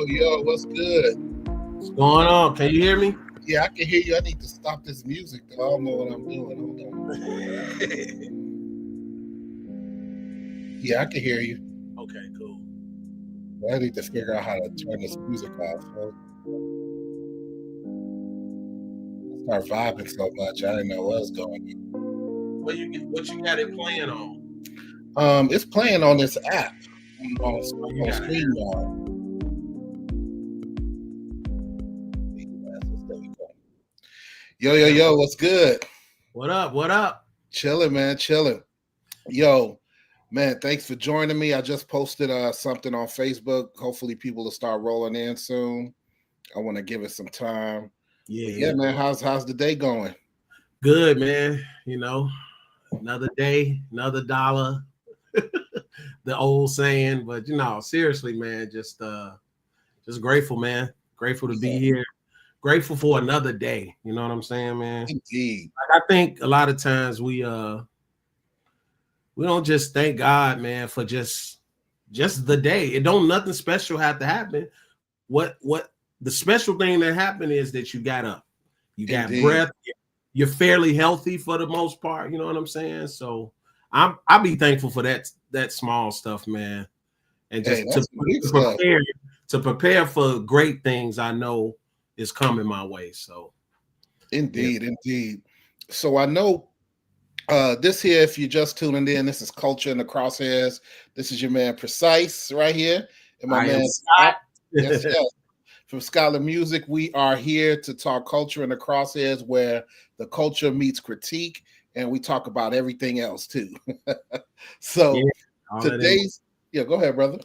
Yo, what's good? What's going on? Can you hear me? Yeah, I can hear you. I need to stop this music though. I don't know what I'm doing. Hold on. Yeah, I can hear you. Okay, cool. I need to figure out how to turn this music off. I start vibing so much. I didn't know what was going What you got it playing on? on. It's playing on this app on You got it. StreamYard. Yo, what's good? What up? What up? Chilling, man, chilling. Yo, man, thanks for joining me. I just posted something on Facebook. Hopefully people will start rolling in soon. I want to give it some time. Yeah, man, how's the day going? Good, man. You know, another day, another dollar. The old saying, but seriously, man, just grateful, man. Grateful to be here. Grateful for another day. You know what I'm saying, man? Indeed. Like, I think a lot of times we don't just thank God, man, for just the day. It don't nothing special have to happen. What the special thing that happened is that you got up, you got breath, you're fairly healthy for the most part. You know what I'm saying? So I'll be thankful for that small stuff, man, and just to prepare for great things I know is coming my way. So indeed. So I know this here, if you're just tuning in, this is Culture in the Crosshairs. This is your man Precise right here, and my man Scott. Yes. From Scholar Music, we are here to talk culture in the crosshairs, where the culture meets critique, and we talk about everything else too. So today's go ahead, brother.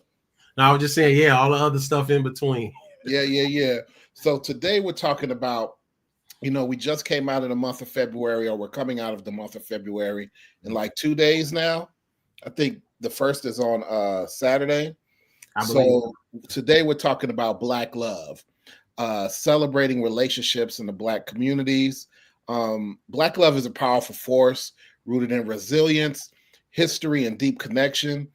No, I was just saying, all the other stuff in between. Yeah. So today we're talking about, we just came out of the month of February, or we're coming out of the month of February in like 2 days now. I think the first is on Saturday. So today we're talking about Black love, celebrating relationships in the Black communities. Black love is a powerful force rooted in resilience, history, and deep connection.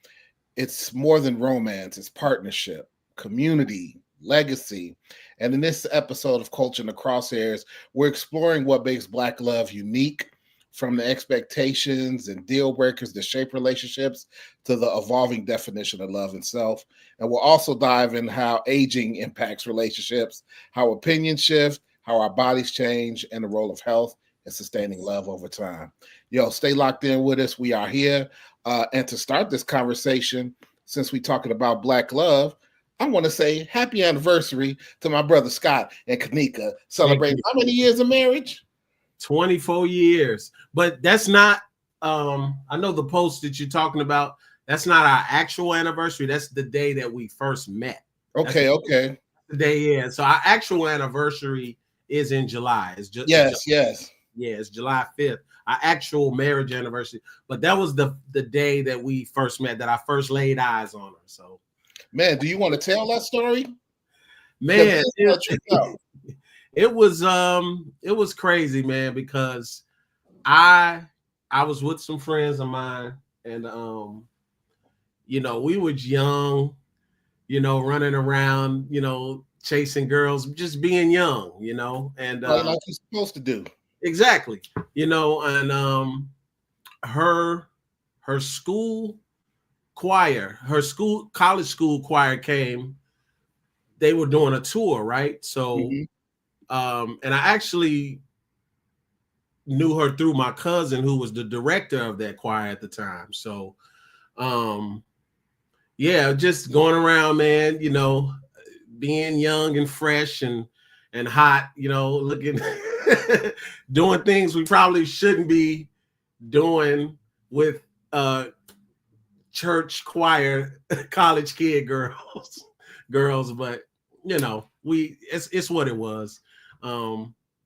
It's more than romance. It's partnership, community, legacy. And in this episode of Culture in the Crosshairs, we're exploring what makes Black love unique, from the expectations and deal breakers that shape relationships to the evolving definition of love itself. And we'll also dive in how aging impacts relationships, how opinions shift, how our bodies change, and the role of health and sustaining love over time. Stay locked in with us. We are here. And to start this conversation, since we're talking about Black love, I want to say happy anniversary to my brother Scott and Kanika, celebrating how many years of marriage? 24 years. But that's not, I know the post that you're talking about, that's not our actual anniversary. That's the day that we first met. Okay. The day, So our actual anniversary is in July. It's just yes. Yeah, it's July 5th. Our actual marriage anniversary. But that was the day that we first met, that I first laid eyes on her. So, man, do you want to tell that story? Man, it was crazy, man, because I was with some friends of mine, and we was young, running around, chasing girls, just being young, and like you're supposed to do. Exactly. And her school choir, college school choir came. They were doing a tour, right? So and I actually knew her through my cousin, who was the director of that choir at the time. So just going around, man, being young and fresh and hot, looking doing things we probably shouldn't be doing with church choir college kid girls, but it's what it was.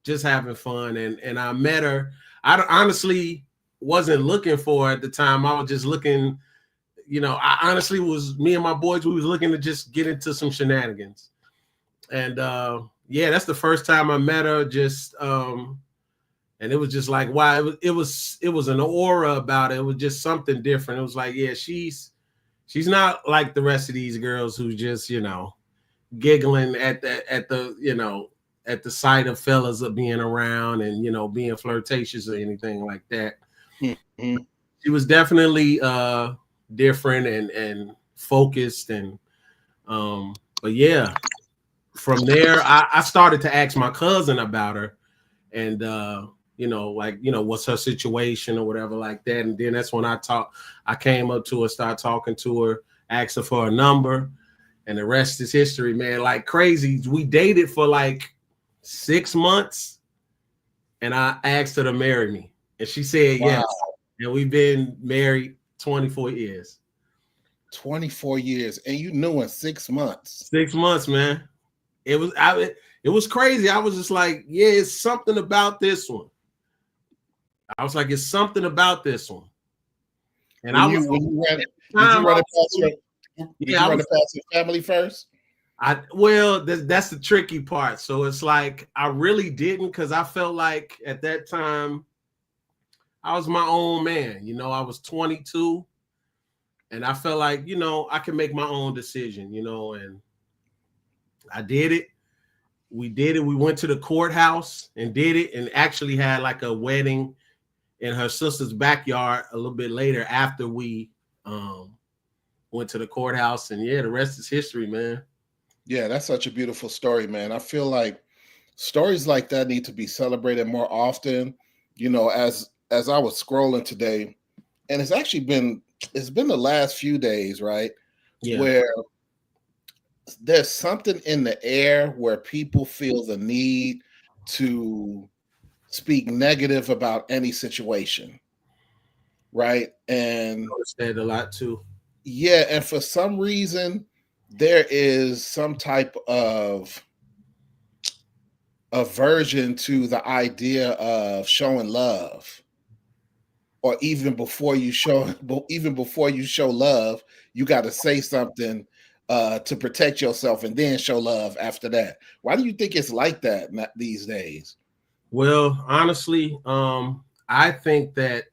Just having fun, and I met her. I honestly wasn't looking for her at the time. I was just looking, I honestly was, me and my boys, we was looking to just get into some shenanigans. And that's the first time I met her. Just and it was just like, wow, it was an aura about it. It was just something different. It was like, she's not like the rest of these girls who just, giggling at the at the sight of fellas of being around and being flirtatious or anything like that. Mm-hmm. She was definitely different and focused and but yeah, from there I started to ask my cousin about her and what's her situation or whatever like that. And then that's when I came up to her, started talking to her, asked her for a number, and the rest is history, man. Like crazy. We dated for like 6 months and I asked her to marry me and she said yes. And we've been married 24 years. 24 years. And you knew in 6 months. 6 months, man. It was crazy. I was just like, yeah, it's something about this one. I was like, it's something about this one. And did you run it past your family first? That's the tricky part. So it's like I really didn't, because I felt like at that time I was my own man. I was 22 and I felt like, I can make my own decision, and I did it. We did it. We went to the courthouse and did it and actually had like a wedding in her sister's backyard a little bit later after we went to the courthouse. And yeah, the rest is history, man. Yeah, that's such a beautiful story, man. I feel like stories like that need to be celebrated more often. As I was scrolling today, and it's been the last few days, right? Yeah. Where there's something in the air where people feel the need to speak negative about any situation, right? And I said a lot too. Yeah, and for some reason, there is some type of aversion to the idea of showing love, or even before you show love, you got to say something to protect yourself and then show love after that. Why do you think it's like that these days? Well, honestly, I think that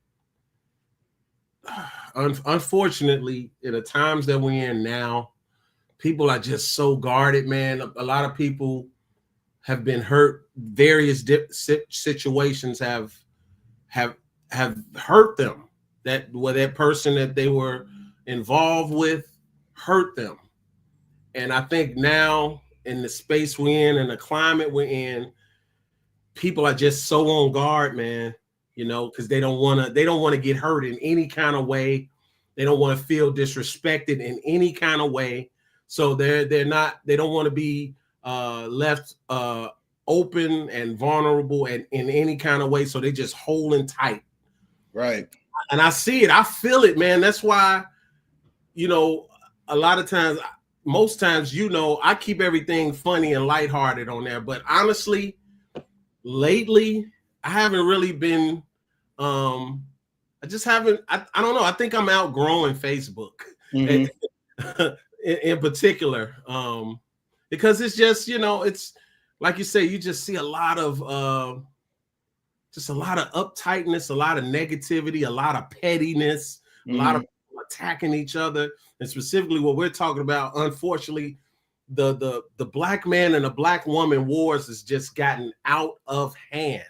unfortunately, in the times that we're in now, people are just so guarded, man. A lot of people have been hurt. Various situations have hurt them. That person that they were involved with hurt them. And I think now in the space we're in and the climate we're in, people are just so on guard, man. Because they don't want to get hurt in any kind of way. They don't want to feel disrespected in any kind of way. So they don't want to be left open and vulnerable and in any kind of way. So they just holding tight. Right. And I see it. I feel it, man. That's why, a lot of times, most times, I keep everything funny and lighthearted on there. But honestly, lately, I haven't really been, I just haven't, I don't know. I think I'm outgrowing Facebook in particular, because it's just, it's like you say, you just see a lot of uptightness, a lot of negativity, a lot of pettiness, a lot of people attacking each other. And specifically what we're talking about, unfortunately, the black man and the black woman wars has just gotten out of hand,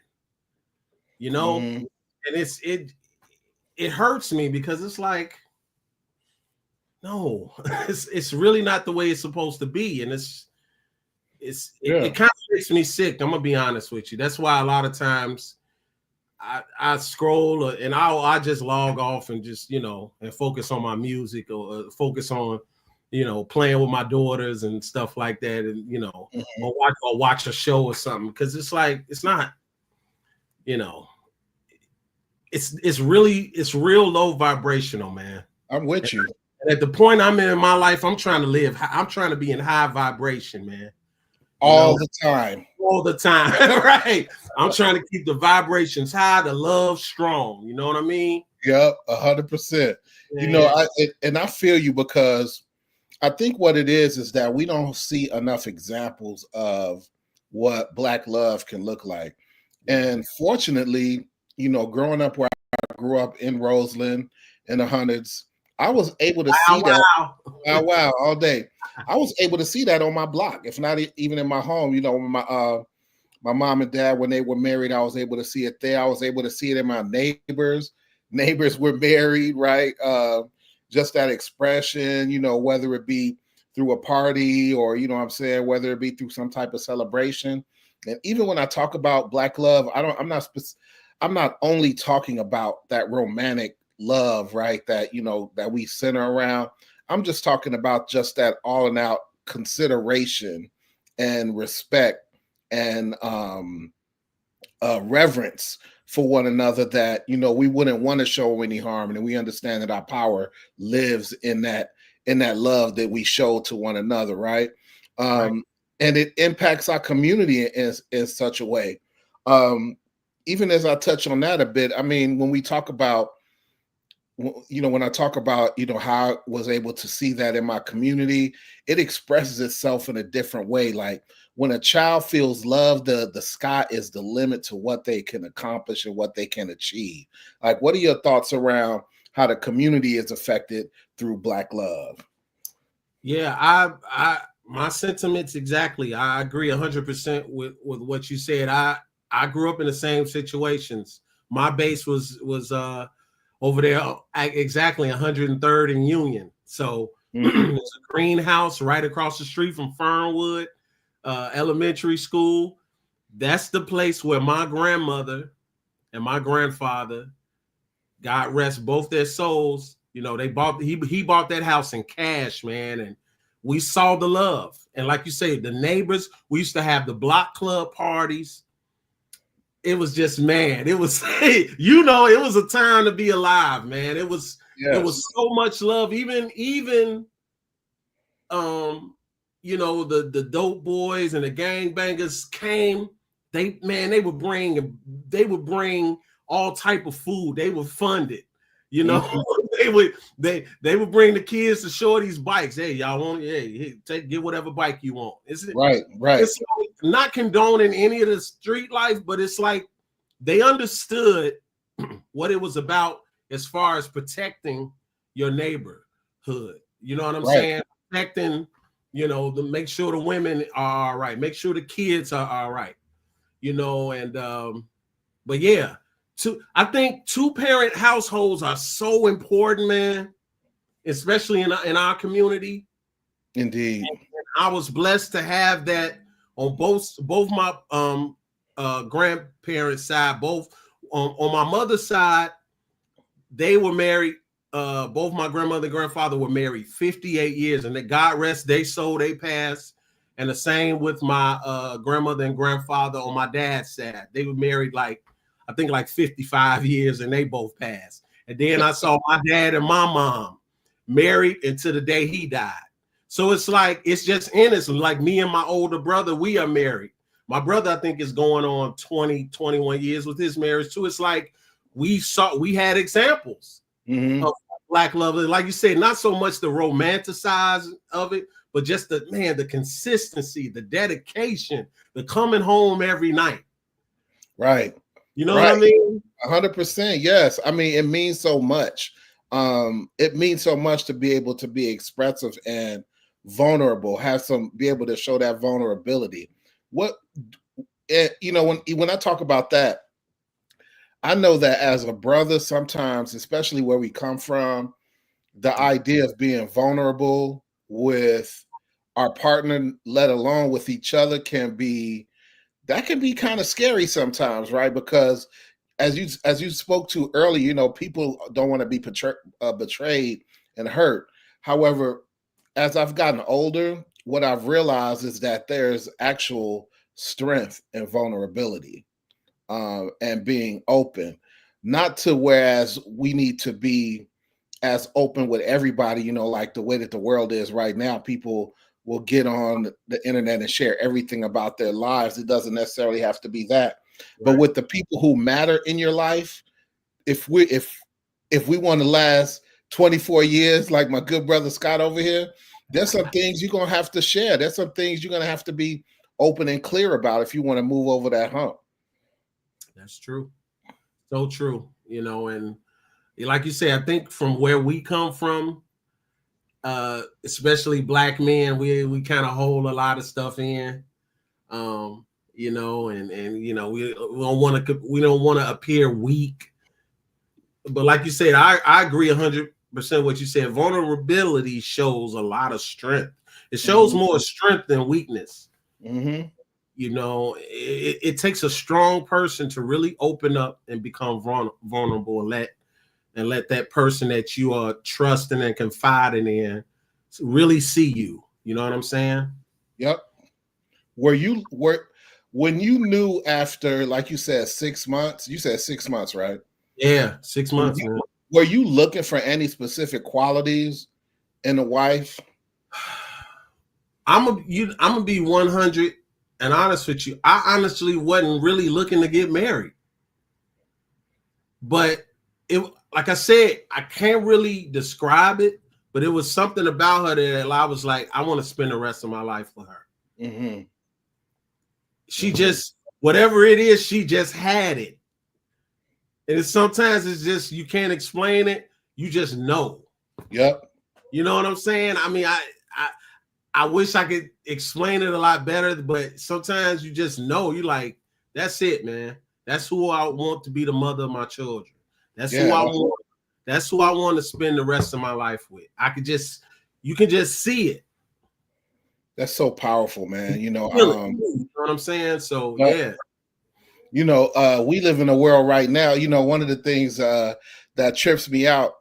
and it hurts me because it's like, no, it's really not the way it's supposed to be. And it kind of makes me sick. I'm gonna be honest with you. That's why a lot of times I scroll and I just log off and just, and focus on my music or focus on, playing with my daughters and stuff like that. And, or watch a show or something. Cause it's like, it's not, it's real low vibrational, man. I'm with you. And at the point I'm in my life, I'm trying to be in high vibration, man. All the time. Right. I'm trying to keep the vibrations high, the love strong. You know what I mean? Yep, 100%. I feel you, because I think what it is that we don't see enough examples of what Black love can look like. And fortunately, growing up where I grew up in Roseland in the hundreds, I was able to see that. Wow. Wow, all day. I was able to see that on my block, if not even in my home. You know, my mom and dad, when they were married, I was able to see it there. I was able to see it in my neighbors. Neighbors were married, right? Just that expression, you know, whether it be through a party or, you know what I'm saying, whether it be through some type of celebration. And even when I talk about Black love, I'm not only talking about that romantic love, right? That, you know, that we center around. I'm just talking about just that all and out consideration and respect and reverence for one another, that, you know, we wouldn't want to show any harm, and we understand that our power lives in that love that we show to one another, right? Right. And it impacts our community in such a way. Even as I touch on that a bit, I mean, when we talk about, you know, when I talk about, you know, how I was able to see that in my community, it expresses itself in a different way. Like when a child feels love, the sky is the limit to what they can accomplish and what they can achieve. Like, what are your thoughts around how the community is affected through Black love? Yeah, I my sentiments exactly. I agree 100% with what you said. I grew up in the same situations. My base was over there exactly 103rd and Union. So Mm-hmm. it's a greenhouse right across the street from Fernwood Elementary School. That's the place where my grandmother and my grandfather, God rest both their souls, you know, he bought that house in cash, man, and we saw the love. And like you say, the neighbors, we used to have the block club parties. It was just, man, it was you know, it was a time to be alive, man. It was so much love. Even you know, the dope boys and the gangbangers came. They would bring all type of food. They would fund it, you know. Mm-hmm. they would bring the kids to Shorty's bikes. Hey, y'all want, hey, get whatever bike you want. Right. It's like not condoning any of the street life, but it's like they understood what it was about as far as protecting your neighborhood. You know what I'm saying? Protecting, you know, to make sure the women are all right, make sure the kids are all right, you know. And but yeah, I think two-parent households are so important, man, especially in our community. Indeed. And I was blessed to have that on both my grandparents' side. Both on my mother's side, they were married. Both my grandmother and grandfather were married 58 years, and that God rest their soul, they passed. And the same with my grandmother and grandfather on my dad's side. They were married I think 55 years, and they both passed. And then I saw my dad and my mom married until the day he died. So it's like, it's just innocent. Like me and my older brother, we are married. My brother, I think, is going on 21 years with his marriage too. It's like we had examples of Black love. Like you said, not so much the romanticize of it, but just the consistency, the dedication, the coming home every night. Right. You know what I mean? 100%. Yes. I mean, it means so much. It means so much to be able to be expressive and vulnerable, be able to show that vulnerability. You know, when I talk about that, I know that as a brother, sometimes, especially where we come from, the idea of being vulnerable with our partner, let alone with each other, can be kind of scary sometimes, right? Because as you spoke to earlier, you know, people don't want to be betrayed and hurt. However, as I've gotten older, what I've realized is that there's actual strength and vulnerability, and being open, not to whereas we need to be as open with everybody, you know, like the way that the world is right now. People will get on the internet and share everything about their lives. It doesn't necessarily have to be that. Right. But with the people who matter in your life, if we want to last 24 years, like my good brother Scott over here, there's some things you're going to have to share. There's some things you're going to have to be open and clear about if you want to move over that hump. That's true. So true. You know, and like you say, I think from where we come from, especially black men, we kind of hold a lot of stuff in, you know, and you know, we don't want to appear weak. But like you said, I agree 100% what you said. Vulnerability shows a lot of strength. It shows more strength than weakness. Mm-hmm. You know, it takes a strong person to really open up and become vulnerable and let that person that you are trusting and confiding in really see you. You know what I'm saying? Yep. When you knew after, like you said, 6 months, you said 6 months, right? Yeah, 6 months, man. Were you looking for any specific qualities in a wife? I'm gonna be 100 and honest with you. I honestly wasn't really looking to get married. But it, like I said, I can't really describe it, but it was something about her that I was like, I want to spend the rest of my life with her. Mm-hmm. She just, whatever it is, she just had it. And sometimes it's just, you can't explain it. You just know. Yep. You know what I'm saying? I mean, I wish I could explain it a lot better, but sometimes you just know. You like, that's it, man. That's who I want to be the mother of my children. That's who I want. That's who I want to spend the rest of my life with. You can just see it. That's so powerful, man. You know, you know what I'm saying? So yeah. You know, we live in a world right now. You know, one of the things that trips me out,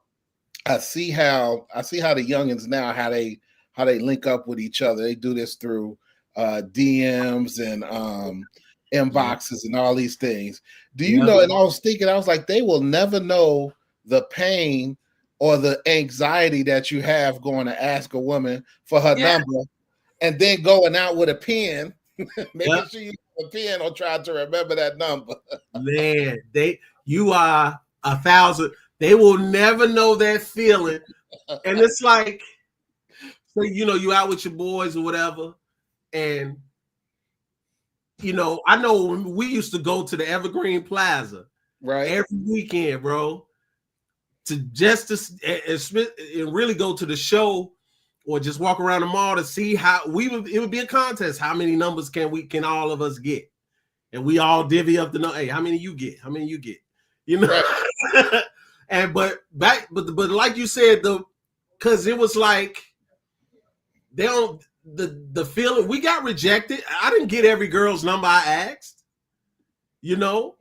I see how the youngins now, how they link up with each other. They do this through DMs and inboxes and all these things. Do you know? And I was thinking, I was like, they will never know the pain or the anxiety that you have going to ask a woman for her number and then going out with a pen, making sure you have a pen or trying to remember that number. Man, you are 1,000. They will never know that feeling. And it's like, so, you know, you out with your boys or whatever. And, you know, I know when we used to go to the Evergreen Plaza every weekend, bro, and really go to the show or just walk around the mall to see how it would be a contest. How many numbers can all of us get? And we all divvy up the number. Hey, how many you get? How many you get? You know? Right. but like you said, because it was like, they don't, the feeling, we got rejected. I didn't get every girl's number I asked, you know,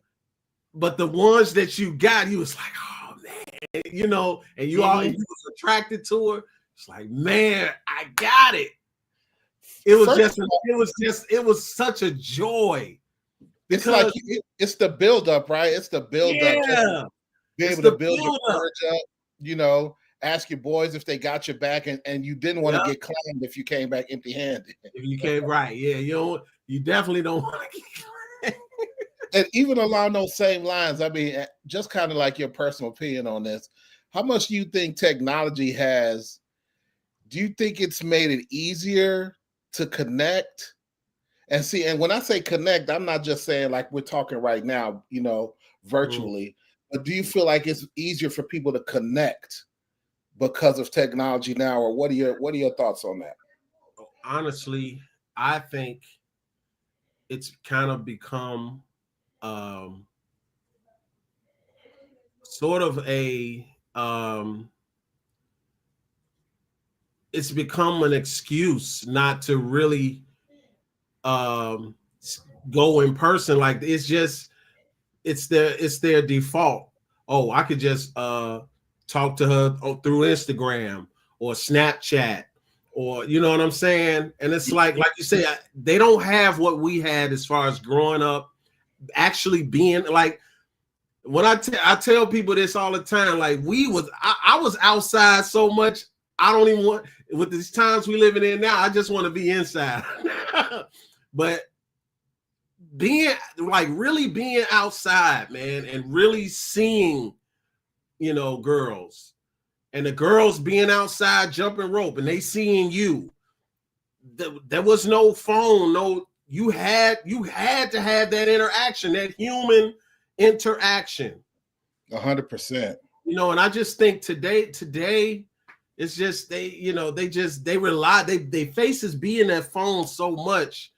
but the ones that you got, he was like, oh man, you know, and you was attracted to her. It's like, man, I got it. It was such a joy. It's like it's the buildup, right? It's the buildup. Yeah. Be able to build your courage up, you know. Ask your boys if they got your back, and you didn't want to get claimed if you came back empty-handed. If you came you definitely don't want to get claimed. And even along those same lines, I mean, just kind of like your personal opinion on this, how much do you think technology has? Do you think it's made it easier to connect? And see, and when I say connect, I'm not just saying like we're talking right now, you know, virtually, but do you feel like it's easier for people to connect because of technology now, or what are your thoughts on that? Honestly, I think it's kind of become sort of a it's become an excuse not to really go in person. Like it's their default. Oh, I could just talk to her through Instagram or Snapchat, or you know what I'm saying? And it's like you say, they don't have what we had as far as growing up, actually being like, when I tell people this all the time, like I was outside so much, I don't even want, with these times we living in now, I just want to be inside. But really being outside, man, and really seeing, you know, girls, and the girls being outside jumping rope and they seeing you. There was no phone, you had to have that interaction, that human interaction. 100%. You know, and I just think today it's just they rely, they faces be in that phone so much,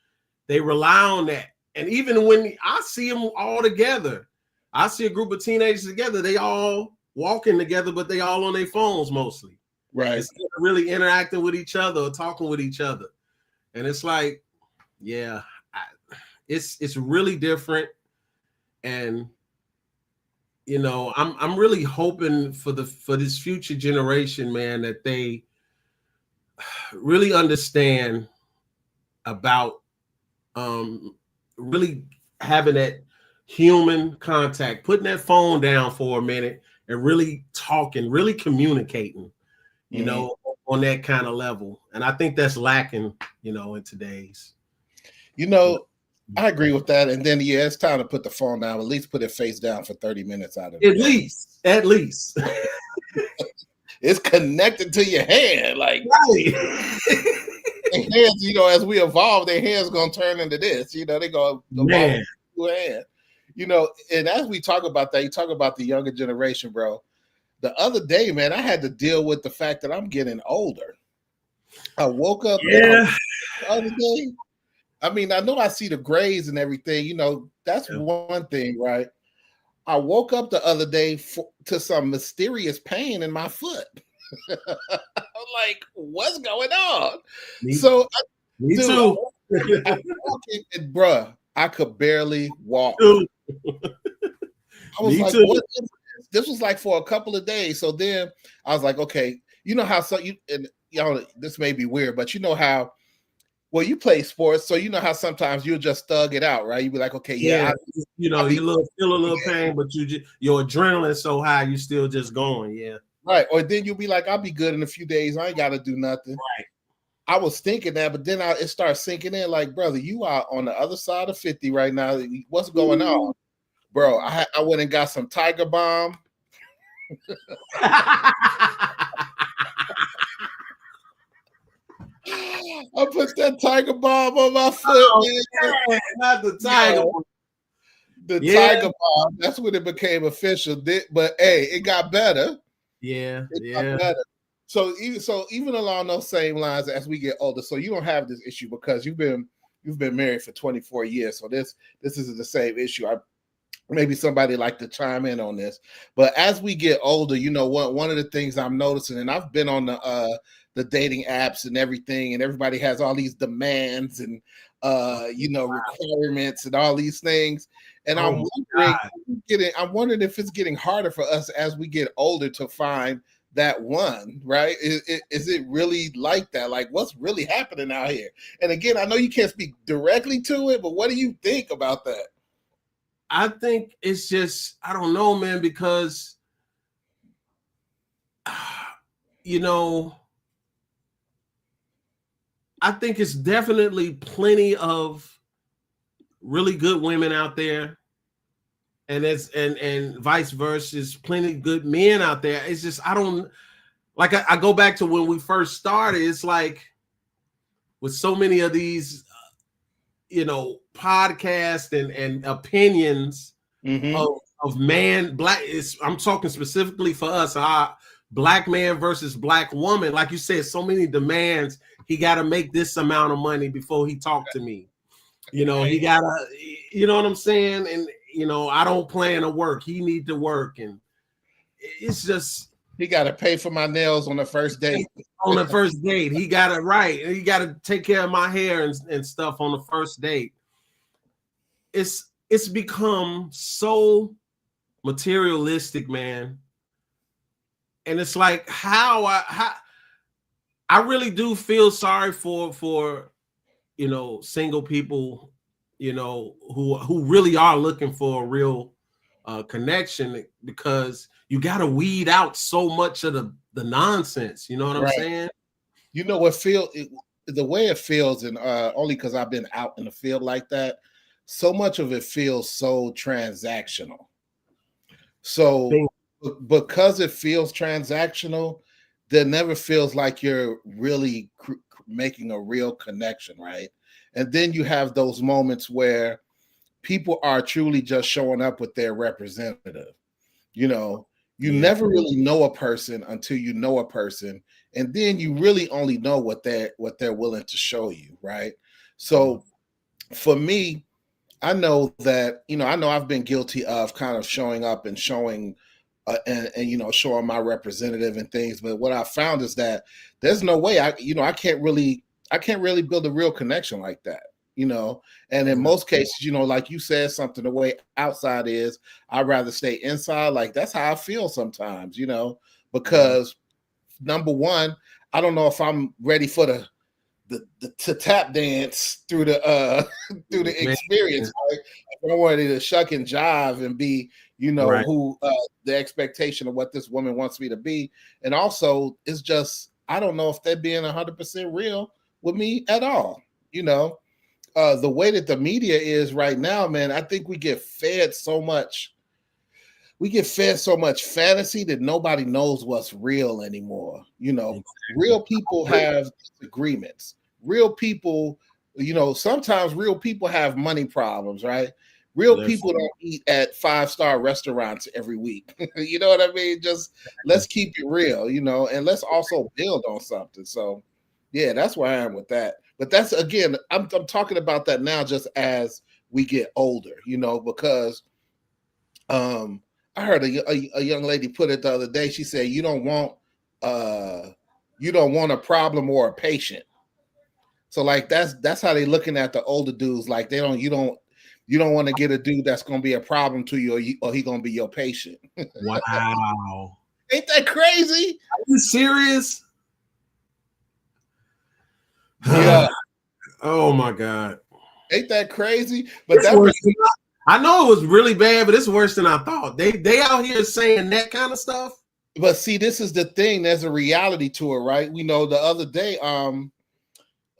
they rely on that. And even when I see them all together, I see a group of teenagers together, they all walking together, but they all on their phones mostly. Right. Instead of really interacting with each other or talking with each other. And it's like, yeah, it's really different. And you know, I'm really hoping for this future generation, man, that they really understand about really having that human contact, putting that phone down for a minute and really talking, really communicating, you know, on that kind of level. And I think that's lacking, you know, in today's. You know, I agree with that. And then, yeah, it's time to put the phone down, at least put it face down for 30 minutes out of the day. At least. It's connected to your hand. Like, right. Hands, you know, as we evolve, their hands gonna turn into this. You know, they go hand. You know, and as we talk about that, you talk about the younger generation, bro. The other day, man, I had to deal with the fact that I'm getting older. I woke up the other day. I mean, I know I see the grays and everything. You know, that's one thing, right? I woke up the other day to some mysterious pain in my foot. I'm like, what's going on? Me too. Bruh, I could barely walk. I was like, what is this? This was like for a couple of days. So then I was like, okay, you know how y'all, this may be weird, but you know how, well, you play sports, so you know how sometimes you'll just thug it out, right? You be like, okay, you feel a little pain, but your adrenaline so high, you still just going, right. Or then you'll be like, I'll be good in a few days. I ain't got to do nothing. Right. I was thinking that, but then it starts sinking in. Like, brother, you are on the other side of 50 right now. What's going on, bro? I went and got some Tiger Balm. I put that Tiger Balm on my foot, man. Not the Tiger. The Tiger Balm. That's when it became official. But hey, it got better. It got better. So even along those same lines, as we get older, so you don't have this issue because you've been married for 24 years. So this isn't the same issue. Maybe somebody like to chime in on this, but as we get older, you know what? One of the things I'm noticing, and I've been on the dating apps and everything, and everybody has all these demands and requirements and all these things. And I'm wondering if it's getting harder for us as we get older to find that one, right? Is it really like that? Like, what's really happening out here? And again, I know you can't speak directly to it, but what do you think about that? I think it's just, I don't know, man, because, you know, I think it's definitely plenty of really good women out there. And and vice versa, there's plenty of good men out there. It's just, I go back to when we first started. It's like with so many of these, podcasts and opinions of man, black. I'm talking specifically for us, our black man versus black woman. Like you said, so many demands. He got to make this amount of money before he talk to me. He gotta, you know what I'm saying? And I don't plan to work. He need to work, and it's just he got to pay for my nails on the first date. On the first date, he got it He got to take care of my hair and stuff on the first date. It's become so materialistic, man. And it's like how I really do feel sorry for single people, who really are looking for a real connection, because you got to weed out so much of the nonsense. You know what I'm saying? You know what the way it feels, and only because I've been out in the field like that, so much of it feels so transactional. So because it feels transactional, there never feels like you're really making a real connection, right? And then you have those moments where people are truly just showing up with their representative. You You never really know a person until you know a person, and then you really only know what they're willing to show you, right? So for me, I know that, I know I've been guilty of kind of showing up and showing and showing my representative and things, but what I found is that there's no way I can't really build a real connection like that. And in most cases, like you said, something the way outside is, I'd rather stay inside. Like that's how I feel sometimes, because number one, I don't know if I'm ready for the to tap dance through the through the experience. Right? I don't want to shuck and jive and be, who the expectation of what this woman wants me to be. And also it's just, I don't know if they're being 100% real with me at all. The way that the media is right now, man, I think we get fed so much fantasy that nobody knows what's real anymore. Real people have disagreements. Real people, sometimes real people have money problems, right? Real people don't eat at 5-star restaurants every week. You know what I mean? Just let's keep it real, and let's also build on something. So yeah, that's where I am with that. But that's, again, I'm talking about that now just as we get older, because I heard a young lady put it the other day. She said, you don't want a problem or a patient. So like that's how they looking at the older dudes. Like you don't want to get a dude that's gonna be a problem to you, or he gonna be your patient. Wow. Ain't that crazy? Are you serious? Yeah. Oh my God. Ain't that crazy? But I know it was really bad, but it's worse than I thought. They out here saying that kind of stuff. But see, this is the thing. There's a reality to it, right? We know the other day,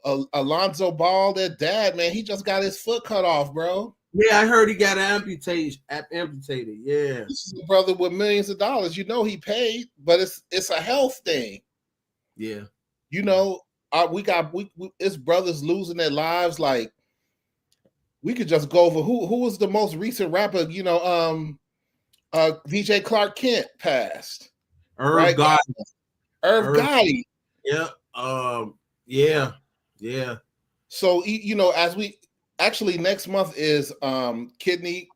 Alonzo Ball, their dad, man, he just got his foot cut off, bro. Yeah, I heard he got amputated. Yeah. This is a brother with millions of dollars. He paid, but it's a health thing. Yeah. It's brothers losing their lives. Like, we could just go over who was the most recent rapper. DJ Clark Kent passed. Irv Gotti. Irv Gotti. Yeah. Yeah. So as we actually, next month is kidney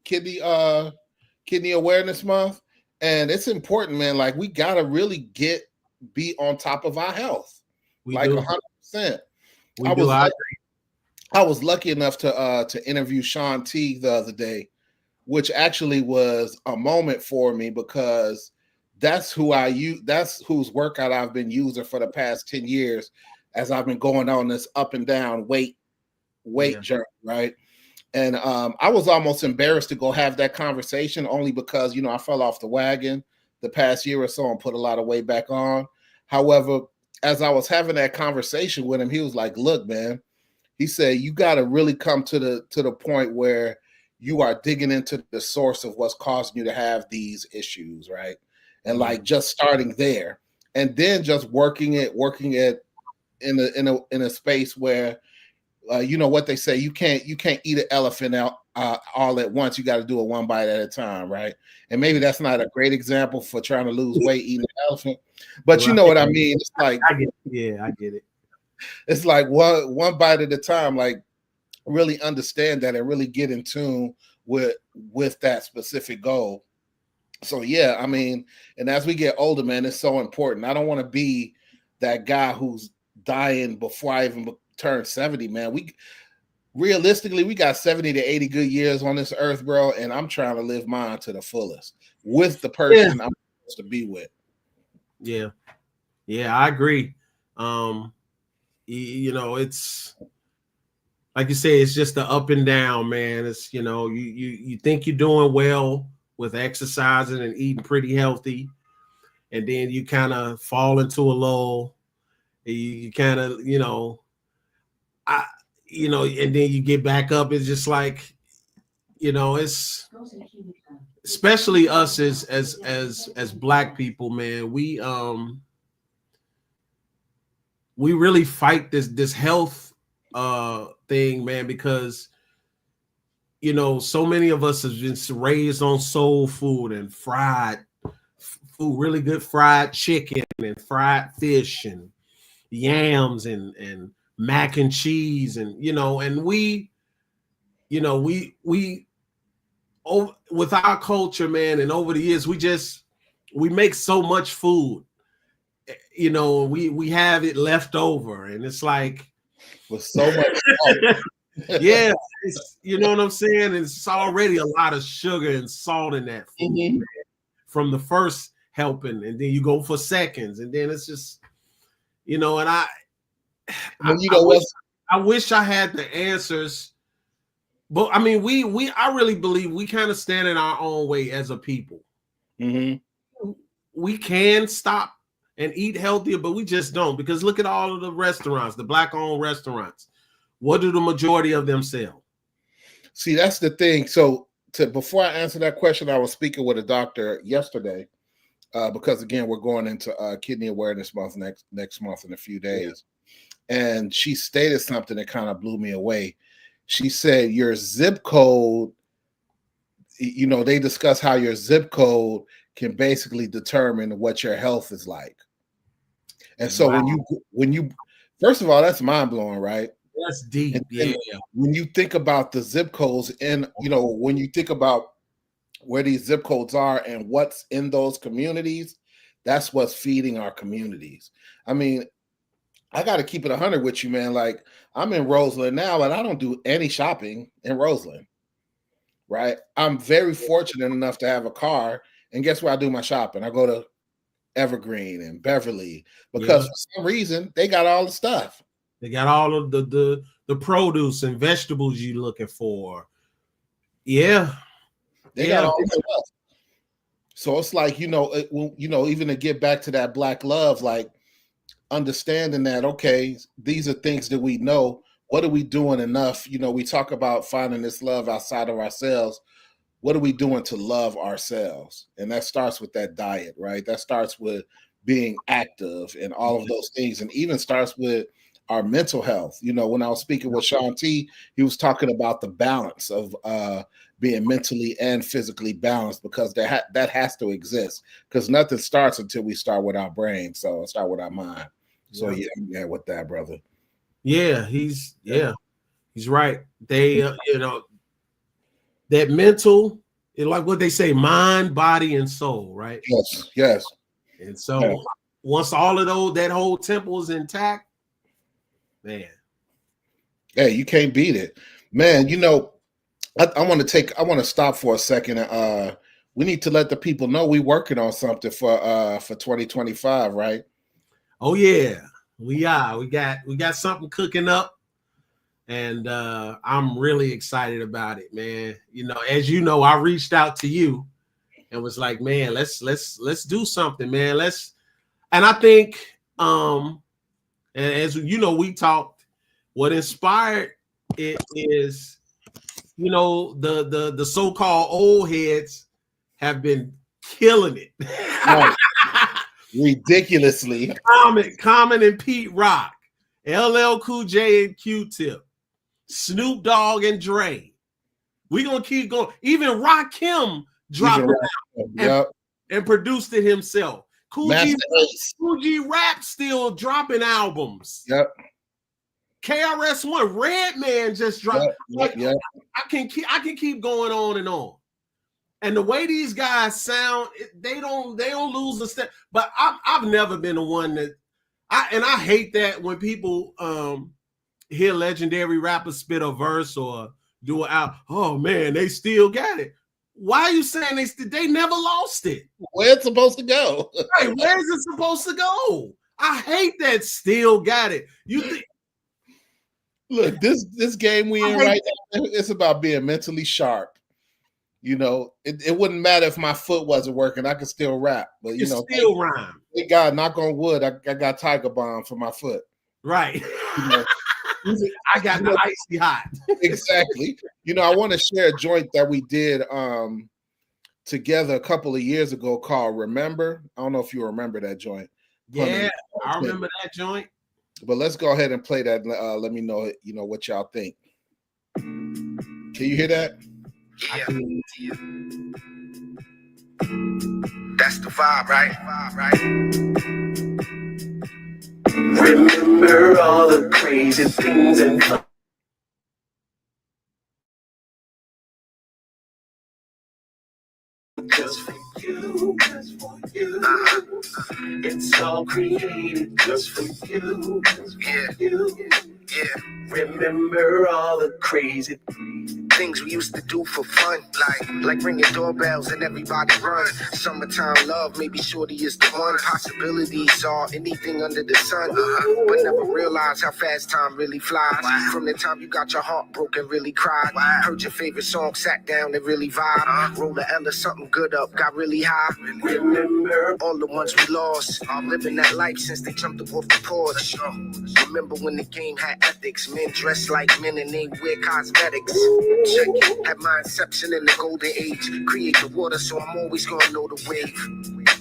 awareness month, and it's important, man. Like, we gotta really be on top of our health. We like 100%. I was lucky enough to interview Sean Teague the other day, which actually was a moment for me, because that's whose workout I've been using for the past 10 years as I've been going on this up and down weight journey, right? And I was almost embarrassed to go have that conversation, only because I fell off the wagon the past year or so and put a lot of weight back on. However, as I was having that conversation with him, he was like, look, man, he said, you got to really come to the point where you are digging into the source of what's causing you to have these issues, right? And like just starting there, and then just working it in a space where what they say, you can't eat an elephant out all at once. You got to do it one bite at a time, right? And maybe that's not a great example for trying to lose weight eating an elephant, but you know what I mean. It's like, I get it. It's like one bite at a time. Like, really understand that and really get in tune with that specific goal. So yeah, I mean, and as we get older, man, it's so important. I don't want to be that guy who's dying before I even turn 70, man. Realistically, we got 70 to 80 good years on this earth, bro, and I'm trying to live mine to the fullest with the person I'm supposed to be with. Yeah, I agree. It's like you say, it's just the up and down, man. It's you think you're doing well with exercising and eating pretty healthy, and then you kind of fall into a lull. You kind of, and then you get back up. It's just like, it's especially us as Black people, man. We really fight this health thing, man, because so many of us have been raised on soul food and fried food, really good fried chicken and fried fish and yams and mac and cheese, and and we with our culture, man, and over the years we make so much food, we have it left over, and it's like with so much salt. yeah, you know what I'm saying? It's already a lot of sugar and salt in that food from the first helping, and then you go for seconds, and then it's just, and I wish I had the answers, but I mean, I really believe we kind of stand in our own way as a people. We can stop and eat healthier, but we just don't, because look at all of the restaurants, the Black-owned restaurants. What do the majority of them sell? See, that's the thing. So before I answer that question, I was speaking with a doctor yesterday because, again, we're going into Kidney Awareness Month next month in a few days. Yeah. And she stated something that kind of blew me away. She said your zip code, they discuss how your zip code can basically determine what your health is like. And so when you first of all, that's mind-blowing, right? That's deep. And when you think about the zip codes and when you think about where these zip codes are and what's in those communities, that's what's feeding our communities. I mean, I got to keep it 100 with you, man. Like, I'm in Roseland now, and I don't do any shopping in Roseland, right? I'm very fortunate enough to have a car, and guess where I do my shopping? I go to Evergreen and Beverly, because for some reason they got all the stuff. They got all of the produce and vegetables you're looking for. Yeah. They got all the stuff. So it's like, even to get back to that Black love, like understanding that, okay, these are things that we know. What are we doing enough? We talk about finding this love outside of ourselves. What are we doing to love ourselves? And that starts with that diet, right? That starts with being active and all of those things, and even starts with our mental health. When I was speaking with Sean T, he was talking about the balance of being mentally and physically balanced, because that has to exist, because nothing starts until we start with our brain. So start with our mind. So yeah, with that, brother. Yeah, he's right. They that mental, like what they say, mind, body, and soul, right? Yes. And so once all of that whole temple is intact, man. Hey, you can't beat it, man. I want to stop for a second. We need to let the people know we're working on something for 2025, right? Oh yeah, we are. We got something cooking up, and I'm really excited about it, man. As you know, I reached out to you and was like, man, let's do something, man. And I think, and as we talked. What inspired it is, the so-called old heads have been killing it. Ridiculously. Common and Pete Rock, LL Cool J and Q-Tip, Snoop Dogg and Dre. We're going to keep going. Even Rakim dropped it out and produced it himself. Cool G Rap still dropping albums. Yep. KRS-One, Redman just dropped. I can keep going on and on. And the way these guys sound, they don't lose a step. But I've never been the one that I hate that when people hear legendary rappers spit a verse or do it out. Oh man, they still got it. Why are you saying they never lost it? Where's it supposed to go? Right, where is it supposed to go? I hate that still got it. You think? Look, this game we in right now, it's about being mentally sharp. It wouldn't matter if my foot wasn't working; I could still rap. But still rhyme. Thank God, knock on wood, I got Tiger Balm for my foot. Right. I got the icy hot. Exactly. I want to share a joint that we did together a couple of years ago called "Remember." I don't know if you remember that joint. Yeah, I remember that joint. But let's go ahead and play that. Let me know, what y'all think. Can you hear that? Yeah. That's the vibe, right? Remember all the crazy things and fun just for you, just for you. It's all created just for you, just for you. Yeah. Remember all the crazy things we used to do for fun, like ringing doorbells and everybody run. Summertime love, maybe shorty is the one. Possibilities are anything under the sun, but never realize how fast time really flies. From the time you got your heart broken, really cried. Heard your favorite song, sat down and really vibe. Roll a L or something good up, got really high. Remember all the ones we lost. Living that life since they jumped up off the porch. Remember when the game had ethics, men dressed like men and they wear cosmetics. Check it, had my inception in the golden age. Create the water, so I'm always gonna know the wave.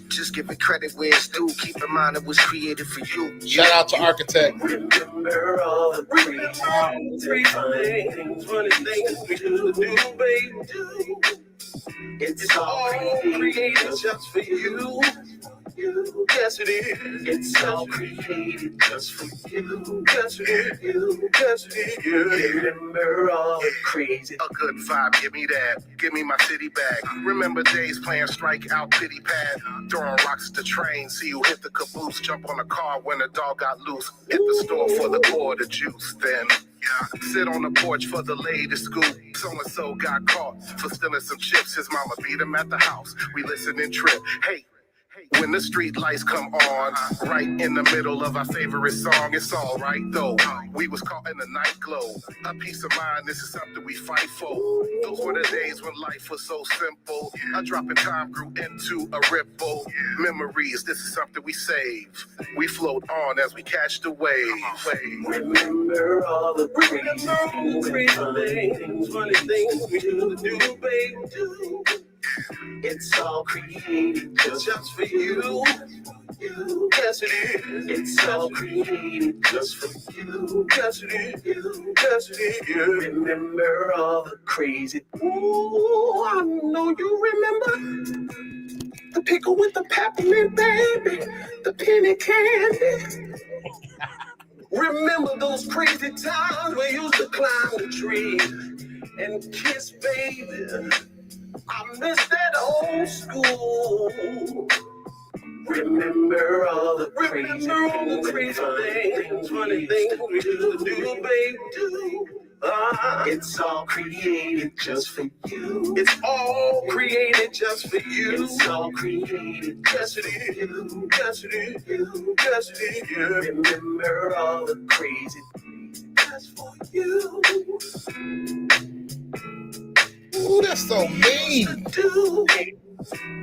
Just give it credit where it's due. Keep in mind it was created for you. Shout out to Architect. Remember all the crazy things, funny things we do, baby. It's all created just for you. Yes, it is. It's all created just for you. Yes, it is. Yes, it is. Remember all the crazy. A good vibe, give me that. Give me my city bag. Remember days playing strike out pity pad. Throwing rocks at the train. See you hit the caboose. Jump on the car when the dog got loose. Hit the store for the quarter juice. Then sit on the porch for the latest scoop. So-and-so got caught for stealing some chips. His mama beat him at the house. We listen and trip. Hey, when the street lights come on, right in the middle of our favorite song, it's all right though. We was caught in the night glow. A peace of mind, this is something we fight for. Those were the days when life was so simple. A drop in time grew into a ripple. Memories, this is something we save. We float on as we catch the wave. Remember all the crazy things, funny things we do, baby. It's all created just for you. Yes, it is. It's all created just for you. Yes, it is. Yes, it is. Remember all the crazy. Ooh, I know you remember the pickle with the peppermint, baby. The penny candy. Remember those crazy times we used to climb the tree and kiss, baby. I miss that old school. Remember all the crazy things, funny things we used to do, baby. It's all created just for you. It's all created just for you. It's all created just for you. Yes, it is. Yes, it is. Remember all the crazy things just for you. Ooh, that's so mean.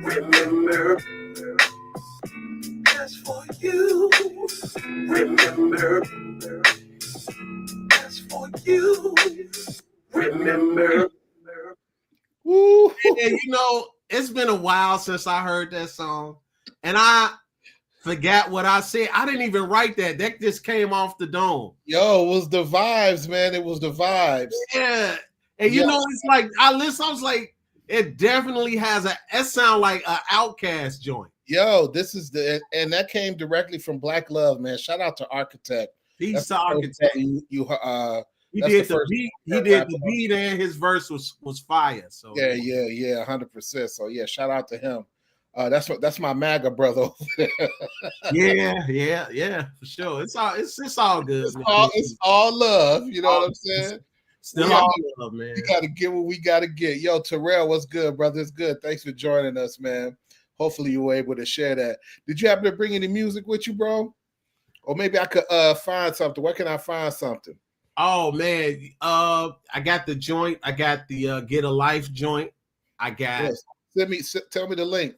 Remember, that's for you. Remember, that's for you. Remember. Woo. And you know, it's been a while since I heard that song, and I forgot what I said. I didn't even write that. That just came off the dome. Yo, it was the vibes, man. It was the vibes. Yeah. And you know, it's like I was like, it definitely has it sound like an Outkast joint. Yo, this is and that came directly from Black Love, man. Shout out to Architect. He's the Architect. He did the beat. He did the beat, and his verse was fire. So yeah, 100%. So yeah, shout out to him. That's my MAGA brother. yeah, for sure. It's all good. It's all love. You know what I'm saying? Still all love, man. We gotta get what we gotta get. Yo, Terrell, what's good, brother? It's good. Thanks for joining us, man. Hopefully you were able to share that. Did you happen to bring any music with you, bro? Or maybe I could find something. Where can I find something? Oh man, I got the joint. I got the Get a Life joint. I got. Yes. Tell me the link.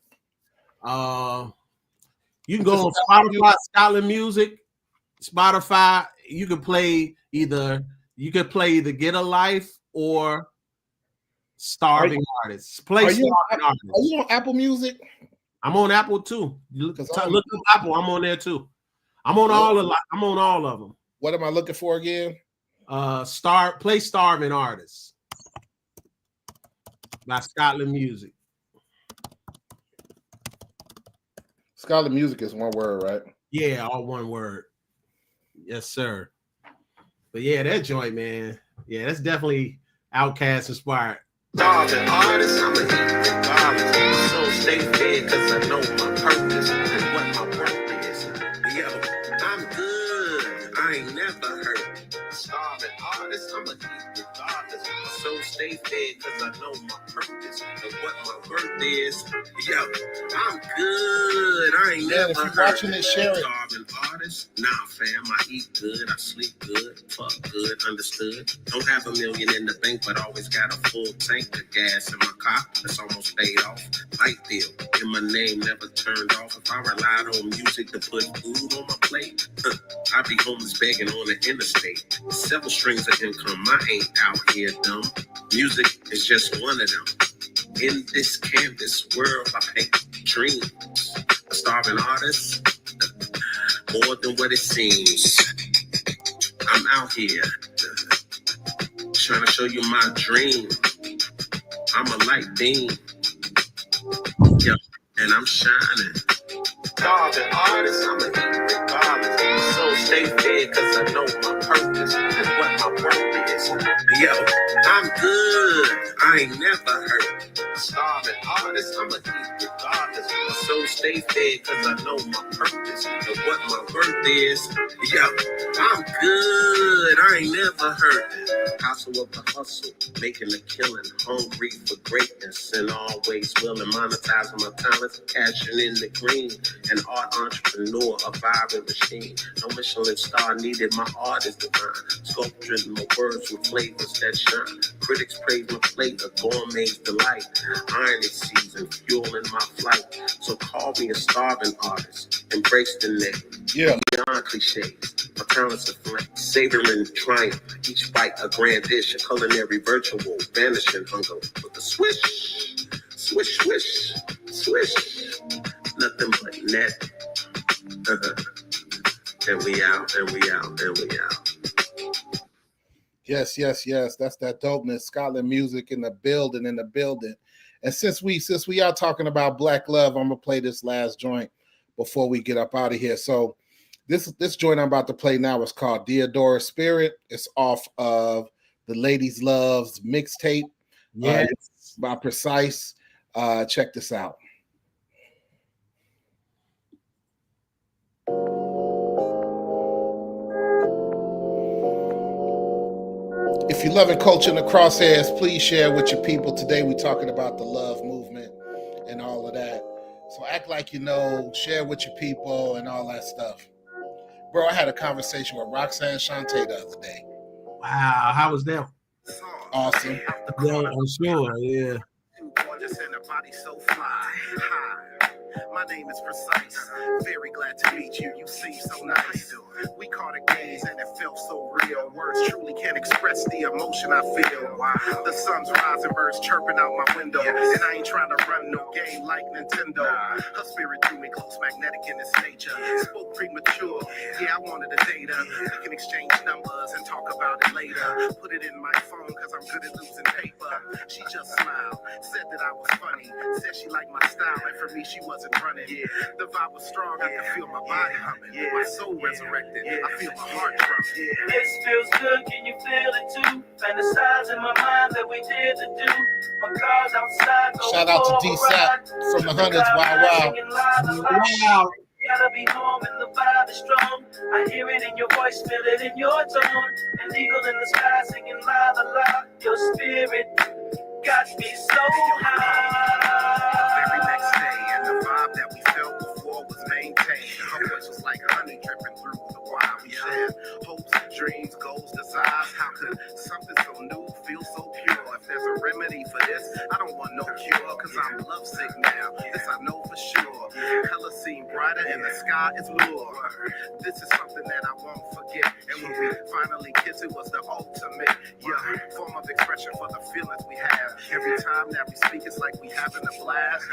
You can go on Spotify, Scotland Music, Spotify. You can play either Get a Life or Starving Artists. Are you on Apple Music? I'm on Apple too. Look up Apple. I'm on there too. I'm on all of them. What am I looking for again? Play Starving Artists by Scotland Music. Scholar Music is one word, right? Yeah, all one word. Yes, sir. But yeah, that joint, man. Yeah, that's definitely Outkast inspired. Starving artist, I'm a hit regardless. So stay fed because I know my purpose and what my worth is. Yo, I'm good. I ain't never hurt. Starving artist, I'm a hit regardless. So stay fed because I know my purpose and what my worth is. Yo, I'm good. I ain't Man, never if you're hurt. watching this, share it. Starving artist? Nah, fam. I eat good. I sleep good. Fuck good. Understood. Don't have $1 million in the bank, but always got a full tank of gas in my car. That's almost paid off. Light bill in my name never turned off. If I relied on music to put food on my plate, I'd be homeless begging on the interstate. Several strings of income. I ain't out here dumb. Music is just one of them. In this canvas world, I paint dreams. A starving artist, more than what it seems. I'm out here trying to show you my dream. I'm a light beam, yeah, and I'm shining. Starving artist, I'm a hit regardless. So stay fed because I know my purpose and what my worth is. Yo, I'm good. I ain't never hurt. Starving artist, I'm a hit regardless. So stay fed because I know my purpose and what my worth is. Yo, I'm good. I ain't never hurt. Hustle of the hustle, making a killing, hungry for greatness, and always willing, monetizing my talents, cashing in the green. An art entrepreneur, a vibrant machine. No Michelin star needed, my art is divine. Sculpturing my words with flavors that shine. Critics praise my plate, a gourmet's delight. Iron is season, fueling my flight. So call me a starving artist. Embrace the name. Yeah. Beyond cliches, my talents are flame. Savoring triumph, each bite a grand dish, a culinary virtual, vanishing hunger with a swish, swish, swish, swish. Nothing but net. And we out, and we out, and we out. Yes, yes, yes. That's that dopeness. Scotland Music in the building, And since we are talking about Black love, I'm gonna play this last joint before we get up out of here. So this joint I'm about to play now is called Deodora Spirit. It's off of the Ladies Loves mixtape. Yes. By Precise. Check this out. If you're loving culture in the crosshairs, please share with your people. Today we're talking about the love movement and all of that. So act like you know, share with your people and all that stuff. Bro, I had a conversation with Roxanne Shante the other day. Wow, how was that? Awesome. Yeah, I'm sure. Yeah. Gorgeous and her body so fly. Hi. My name is Precise. Very glad to meet you. You seem so nice. We caught a gaze and it felt so real. Words truly can't express the emotion I feel. Wow. The sun's rising, birds chirping out my window. And I ain't trying to run no game like Nintendo. Her spirit drew me close, magnetic in its nature. Spoke premature. Yeah, I wanted a data. We can exchange numbers and talk about it later. Put it in my phone because I'm good at losing paper. She just smiled, said that I was funny. Said she liked my style, and for me she wasn't running. The vibe was strong, I could feel my body humming. My soul resurrected, I feel my heart drumming. This feels good, can you feel it too? Fantasize in my mind that we did to do. My car's outside. Shout out to D-Sap from the Hundreds. Wow. Wow. Gotta be home and the vibe is strong. I hear it in your voice, feel it in your tone. An eagle in the sky singing la la la. Your spirit got me so high. The very next day, and the vibe that we felt before was maintained. Her voice was like honey dripping through the wild. We shared hopes, dreams, goals, desires. How could something so new feel so pure? If there's a remedy for this, I don't want no cure, cause I'm lovesick now. This I know for sure. Colors seem brighter and the sky is bluer. This is something that I won't forget. And when we finally kiss, it was the ultimate form of expression for the feelings we have. Every time that we speak, it's like we having a blast.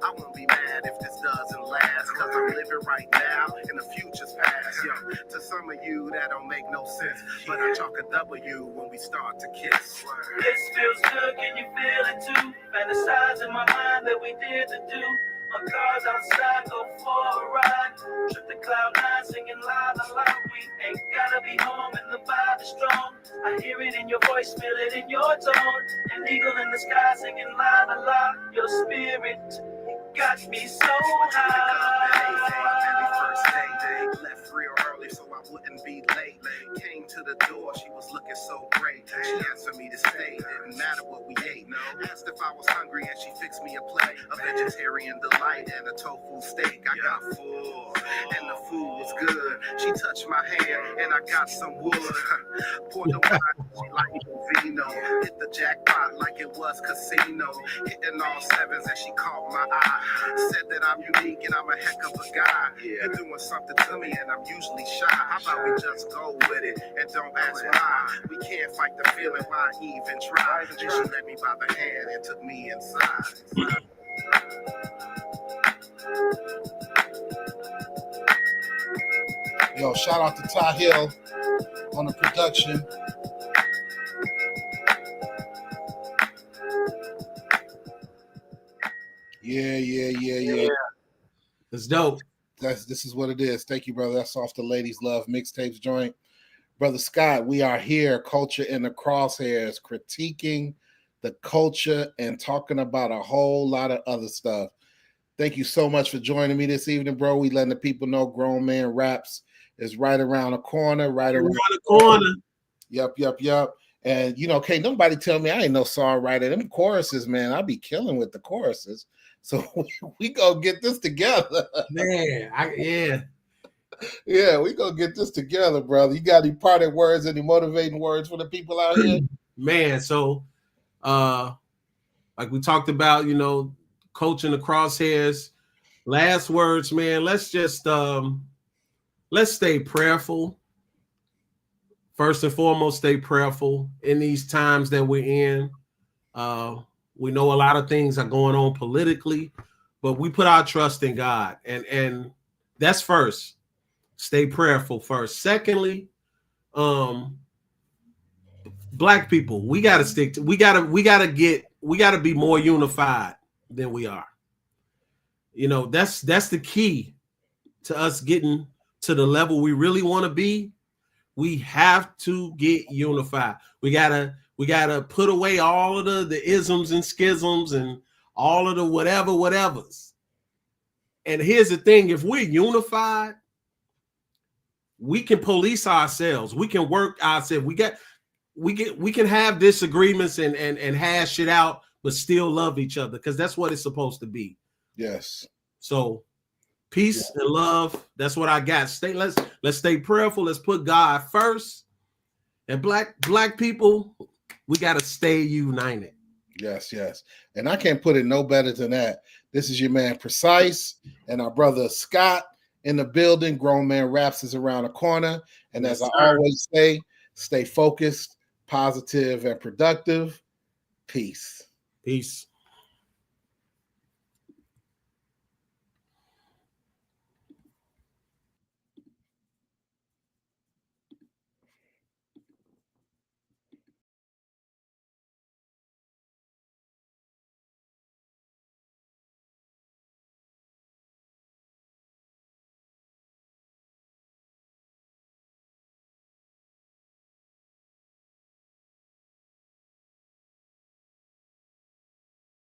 I won't be mad if this doesn't last, cause I'm living right now and the future's past. To some of you that don't make no sense, but I chalk a W when we start to kiss. This feels good, can you feel it too? Fantasize in my mind that we did to do. My car's outside, go for a ride. Trip to cloud nine, singing la la la. We ain't gotta be home and the vibe is strong. I hear it in your voice, feel it in your tone. An eagle in the sky singing la la la. Your spirit got me so high. First day, left real early so I wouldn't be late. Came to the door, she was looking so great. She asked for me to stay, didn't matter what we ate. Asked if I was hungry and she fixed me a plate. A vegetarian delight and a tofu steak. I got full and the food was good. She touched my hand and I got some wood. Poured the wine like vino. Hit the jackpot like it was casino. Hitting all sevens and she caught my eye. Said that I'm unique and I'm a heck of a guy. You're doing something to me and I'm usually shy. How about we just go with it and don't ask why? We can't fight the feeling, why even try? She led me by the hand and took me inside. Yo, shout out to Ty Hill on the production. Yeah. It's dope. This is what it is. Thank you, brother. That's off the Ladies Love mixtapes joint. Brother Scott, we are here, Culture in the Crosshairs, critiquing the culture and talking about a whole lot of other stuff. Thank you so much for joining me this evening, bro. We letting the people know Grown Man Raps is right around the corner, right around the corner. Yup. And, you know, can't nobody tell me I ain't no songwriter. Them choruses, man, I be killing with the choruses. So we gonna get this together. Man, Yeah, we gonna get this together, brother. You got any parting words, any motivating words for the people out here? Man, so like we talked about, you know, coaching the crosshairs. Last words, man. Let's just let's stay prayerful. First and foremost, stay prayerful in these times that we're in. We know a lot of things are going on politically, but we put our trust in God, and that's first. Stay prayerful first. Secondly, Black people, we got to stick to. We got to be more unified than we are. You know, that's the key to us getting to the level we really want to be. We have to get unified. We gotta put away all of the isms and schisms and all of the whatevers. And here's the thing: if we're unified, we can police ourselves. We can work ourselves. We can have disagreements and hash it out, but still love each other, because that's what it's supposed to be. Yes. So peace and love. That's what I got. Let's stay prayerful. Let's put God first. And black people, we got to stay united. Yes. And I can't put it no better than that. This is your man Precise and our brother Scott in the building. Grown Man Raps is around the corner. And as I always say, stay focused, positive, and productive. Peace.